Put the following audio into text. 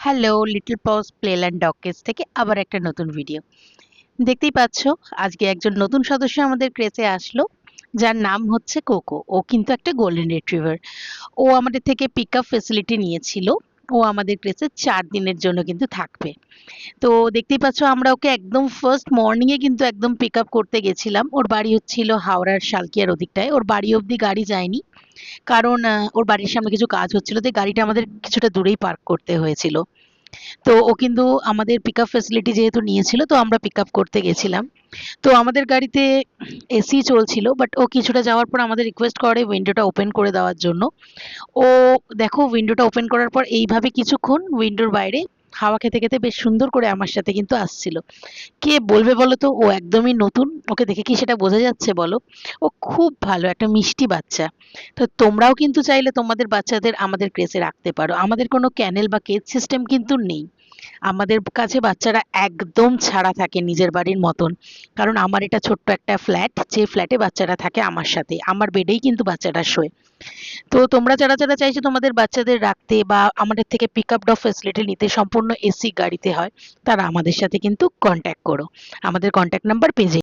Hello, little paws playland dog cage থেকে আবার একটা নতুন ভিডিও। দেখতেই পাচ্ছ, আজকে একজন নতুন সদস্য আমাদের ক্রেচে আসলো, যার নাম হচ্ছে কোকো। ও কিন্তু একটা গোল্ডেন রিট্রিভার। ও আমাদের থেকে পিক আপ ফেসিলিটি নিয়েছিল। ও আমাদের ক্রেচে 4 দিনের জন্য কিন্তু থাকবে। তো দেখতেই পাচ্ছ, আমরা ওকে একদম ফার্স্ট মর্নিং এ কিন্তু একদম পিক আপ করতে গেছিলাম। ওর বাড়ি হচ্ছিল হাওড়ার শালকিয়ার ওদিকটায়। ওর বাড়ি অবধি গাড়ি যায়নি, কারণ ওর বাড়ির সামনে কিছু কাজ হচ্ছিল, তাই গাড়িটা আমাদের কিছুটা দূরেই পার্ক করতে হয়েছিল। তো ও কিন্তু আমাদের পিকআপ ফ্যাসিলিটি যেহেতু নিয়েছিল, তো আমরা পিকআপ করতে গেছিলাম। তো আমাদের গাড়িতে এসি চলছিল, বাট ও কিছুটা যাওয়ার পর আমাদের রিকোয়েস্ট করে উইন্ডোটা ওপেন করে দেওয়ার জন্য। ও দেখো, উইন্ডোটা ওপেন করার পর এইভাবে কিছুক্ষণ উইন্ডোর বাইরে হাওয়া খেতে খেতে বেশ সুন্দর করে আমার সাথে কিন্তু আসছিল। কে বলবে বলো তো, ও একদমই নতুন, ওকে দেখে কি সেটা বোঝা যাচ্ছে বলো? ও খুব ভালো একটা মিষ্টি বাচ্চা। তো তোমরাও কিন্তু চাইলে তোমাদের বাচ্চাদের আমাদের ক্রেচে রাখতে পারো। আমাদের কোনো ক্যানেল বা কেজ সিস্টেম কিন্তু নেই। আমাদের কাছে বাচ্চারা একদম ছাড়া থাকে নিজের বাড়ির মতন। কারণ আমার এটা ছোট্ট একটা ফ্ল্যাট, যে ফ্ল্যাটে বাচ্চারা থাকে আমার সাথে, আমার বেডেই কিন্তু বাচ্চাটা শোয়। তো তোমরা যারা যারা চাইছো তোমাদের বাচ্চাদের রাখতে বা আমাদের থেকে পিক আপ ড্রপ ফ্যাসিলিটি নিতে, সম্পূর্ণ এসি গাড়িতে হয়, তারা আমাদের সাথে কিন্তু কন্ট্যাক্ট করো। আমাদের কন্ট্যাক্ট নাম্বার পেজে